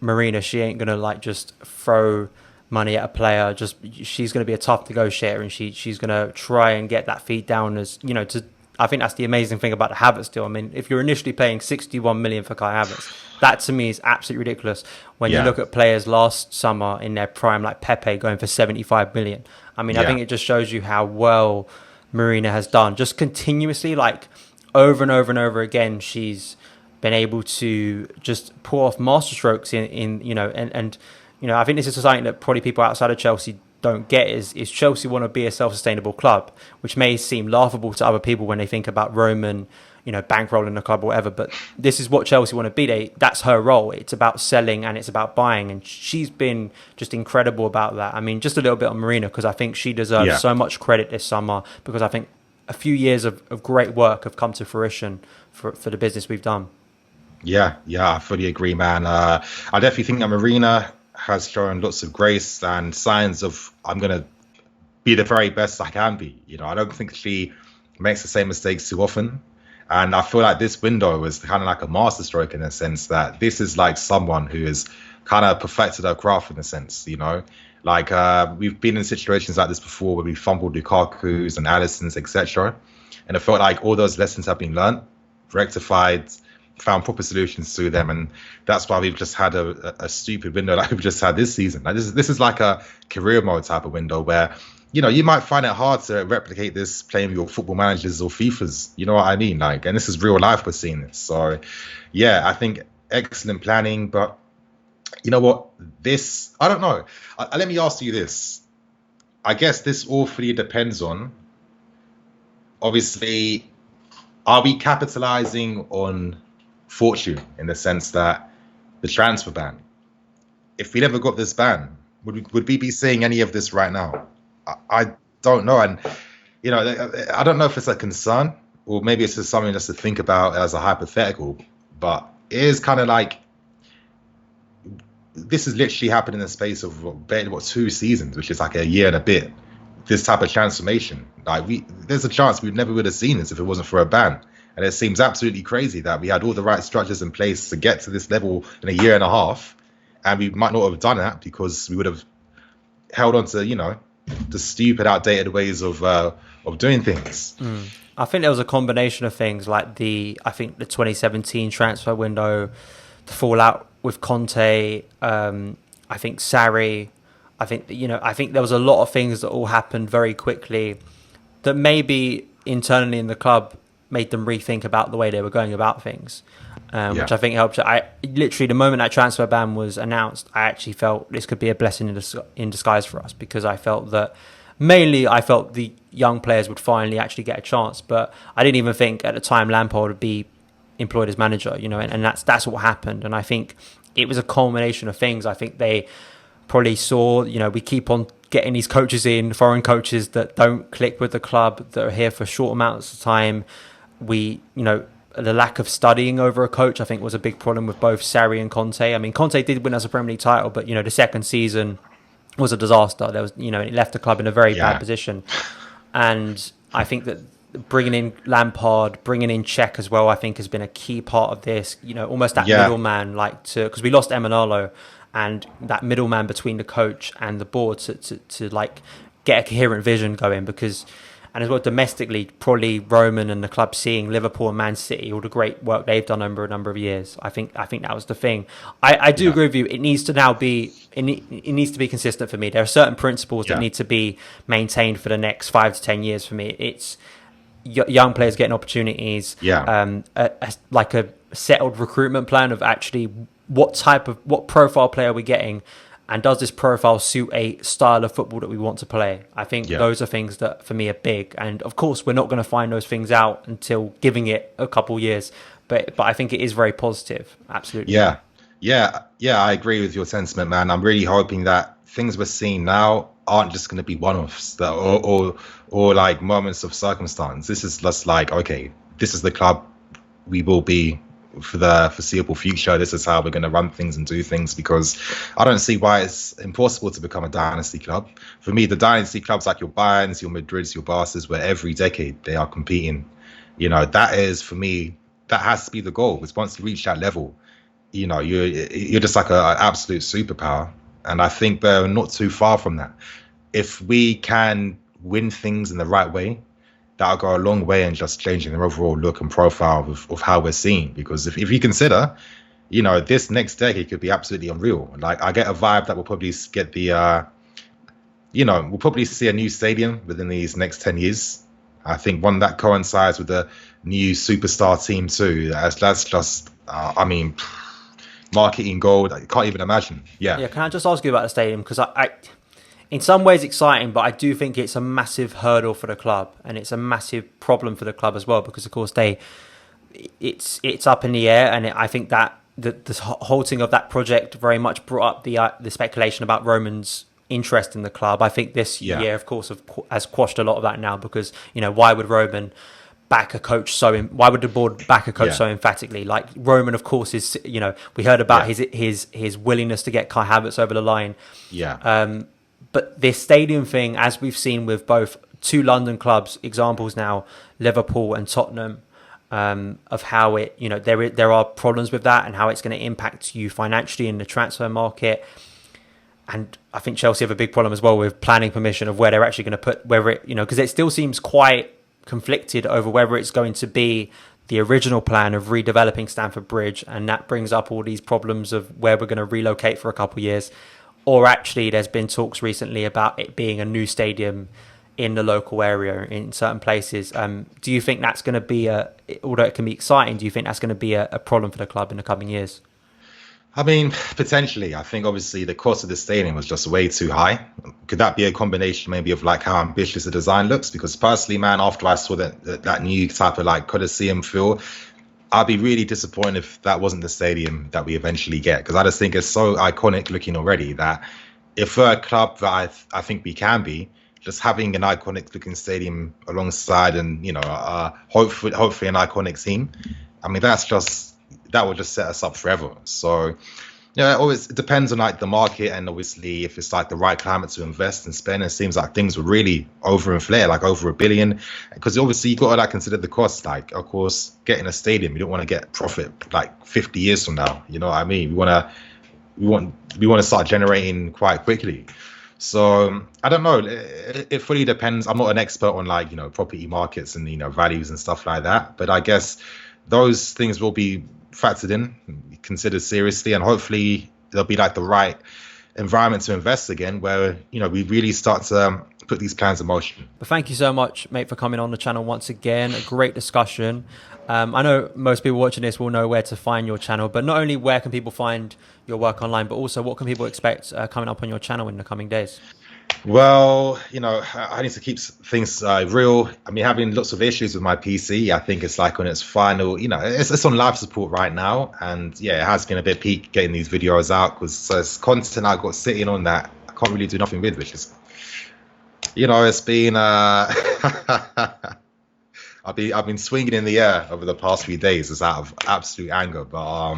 Marina, she ain't gonna like just throw money at a player. Just she's gonna be a tough negotiator, and she's gonna try and get that fee down as to. I think that's the amazing thing about the Havertz deal. I mean, if you're initially paying 61 million for Kai Havertz, that to me is absolutely ridiculous. When you look at players last summer in their prime, like Pepe going for 75 million. I mean, I think it just shows you how well Marina has done. Just continuously, like over and over and over again, she's been able to just pull off masterstrokes and I think this is something that probably people outside of Chelsea don't get is Chelsea want to be a self-sustainable club, which may seem laughable to other people when they think about Roman, bankrolling the club or whatever. But this is what Chelsea want to be. That's her role. It's about selling and it's about buying. And she's been just incredible about that. I mean, just a little bit on Marina, because I think she deserves so much credit this summer, because I think a few years of great work have come to fruition for the business we've done. Yeah, I fully agree, man. I definitely think that Marina has shown lots of grace and signs of I'm going to be the very best I can be. I don't think she makes the same mistakes too often. And I feel like this window is kind of like a masterstroke in a sense that this is like someone who has kind of perfected her craft in a sense, Like we've been in situations like this before where we fumbled Lukaku's and Alisson's, etc. And it felt like all those lessons have been learned, rectified, found proper solutions to them, and that's why we've just had a stupid window like we've just had this season. Like this is like a career mode type of window where you might find it hard to replicate this playing with your football managers or FIFAs. You know what I mean? Like, and this is real life. We're seeing this. So yeah, I think excellent planning, but you know what? This I don't know. Let me ask you this. I guess this awfully depends on, obviously, are we capitalizing on fortune in the sense that the transfer ban, if we never got this ban, would we be seeing any of this right now? I don't know. And I don't know if it's a concern or maybe it's just something just to think about as a hypothetical, but it is kind of like this has literally happened in the space of what 2 seasons, which is like a year and a bit. This type of transformation, there's a chance we never would have seen this if it wasn't for a ban. And it seems absolutely crazy that we had all the right structures in place to get to this level in a year and a half, and we might not have done that because we would have held on to, the stupid, outdated ways of doing things. I think there was a combination of things, like I think the 2017 transfer window, the fallout with Conte, I think Sarri, I think there was a lot of things that all happened very quickly that maybe internally in the club made them rethink about the way they were going about things, which I think helped. I literally, the moment that transfer ban was announced, I actually felt this could be a blessing in disguise for us, because I felt the young players would finally actually get a chance. But I didn't even think at the time Lampard would be employed as manager, and that's what happened. And I think it was a culmination of things. I think they probably saw, we keep on getting these coaches in, foreign coaches that don't click with the club, that are here for short amounts of time. The lack of studying over a coach, I think, was a big problem with both Sarri and Conte. I mean, Conte did win us a Premier League title, but, the second season was a disaster. There was, it left the club in a very bad position. And I think that bringing in Lampard, bringing in Cech as well, I think has been a key part of this, almost that middleman, because we lost Emanalo, and that middleman between the coach and the board to like get a coherent vision going, because, and as well domestically, probably Roman and the club seeing Liverpool and Man City, all the great work they've done over a number of years. I think that was the thing. I do agree with you. It needs to now be, it needs to be consistent for me. There are certain principles that need to be maintained for the next 5 to 10 years for me. It's young players getting opportunities, like a settled recruitment plan of actually what profile player are we getting, and does this profile suit a style of football that we want to play? I think those are things that for me are big, and of course we're not going to find those things out until giving it a couple years, but I think it is very positive. Absolutely. I agree with your sentiment, man. I'm really hoping that things we're seeing now aren't just going to be one-offs or like moments of circumstance. This is just like, okay, this is the club we will be for the foreseeable future. This is how we're going to run things and do things, because I don't see why it's impossible to become a dynasty club. For me, the dynasty clubs like your Bayerns, your Madrids, your Barca's, where every decade they are competing, that is, for me, that has to be the goal. Is once you reach that level, you're just like an absolute superpower. And I think they're not too far from that. If we can win things in the right way, that'll go a long way in just changing their overall look and profile of how we're seen. Because if you consider, this next decade could be absolutely unreal. Like, I get a vibe that we'll probably get we'll probably see a new stadium within these next 10 years. I think one that coincides with the new superstar team too. That's just, marketing gold. I can't even imagine. Yeah. Can I just ask you about the stadium? Because I in some ways exciting, but I do think it's a massive hurdle for the club, and it's a massive problem for the club as well, because of course it's up in the air, and I think that the halting of that project very much brought up the speculation about Roman's interest in the club. I think this year, of course, has quashed a lot of that now, because why would Roman back a coach why would the board back a coach so emphatically? Like, Roman, of course, is we heard about his willingness to get Kai Havertz over the line. But this stadium thing, as we've seen with both two London clubs, examples now, Liverpool and Tottenham, of how it there are problems with that, and how it's going to impact you financially in the transfer market. And I think Chelsea have a big problem as well with planning permission of where they're actually going to put, whether it, because it still seems quite conflicted over whether it's going to be the original plan of redeveloping Stamford Bridge, and that brings up all these problems of where we're going to relocate for a couple of years, or actually there's been talks recently about it being a new stadium in the local area in certain places. Do you think that's going to be although it can be exciting, do you think that's going to be a problem for the club in the coming years? I mean, potentially. I think obviously the cost of the stadium was just way too high. Could that be a combination maybe of like how ambitious the design looks? Because personally, man, after I saw that new type of like Coliseum feel, I'd be really disappointed if that wasn't the stadium that we eventually get. Because I just think it's so iconic looking already that if we're a club that I think we can be, just having an iconic looking stadium alongside and, hopefully an iconic team, I mean, that will just set us up forever. So, it depends on like the market, and obviously if it's like the right climate to invest and spend. It seems like things were really overinflated, like over $1 billion, because obviously you got to like consider the cost. Like, of course, getting a stadium, you don't want to get profit like 50 years from now. You know what I mean? We want to start generating quite quickly. So I don't know. It fully depends. I'm not an expert on like property markets and values and stuff like that, but I guess those things will be factored in, considered seriously, and hopefully there'll be like the right environment to invest again, where we really start to put these plans in motion. But thank you so much, mate, for coming on the channel once again. A great discussion. I know most people watching this will know where to find your channel, but not only where can people find your work online, but also what can people expect coming up on your channel in the coming days? Well, I need to keep things real. I mean, having lots of issues with my PC. I think it's like on its final, it's on life support right now. And it has been a bit peak getting these videos out, because it's content I've got sitting on that I can't really do nothing with, which is, it's been, I've been swinging in the air over the past few days. It's out of absolute anger. But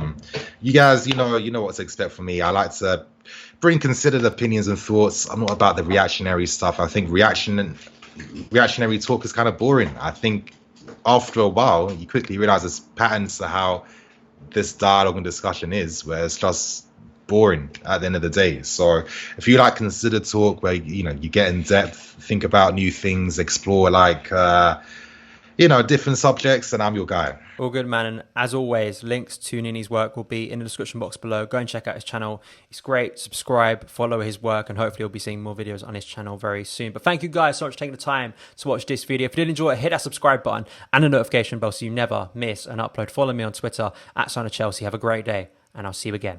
you guys, you know what to expect from me. I like to bring considered opinions and thoughts. I'm not about the reactionary stuff. I think reactionary talk is kind of boring. I think after a while, you quickly realize there's patterns to how this dialogue and discussion is, where it's just boring at the end of the day. So if you like considered talk where you get in depth, think about new things, explore like different subjects, and I'm your guy. All good, man. And as always, links to NiiNii's work will be in the description box below. Go and check out his channel. It's great. Subscribe, follow his work, and hopefully you'll be seeing more videos on his channel very soon. But thank you guys so much for taking the time to watch this video. If you did enjoy it, hit that subscribe button and the notification bell so you never miss an upload. Follow me on Twitter @SonOfChelsea. Have a great day, and I'll see you again.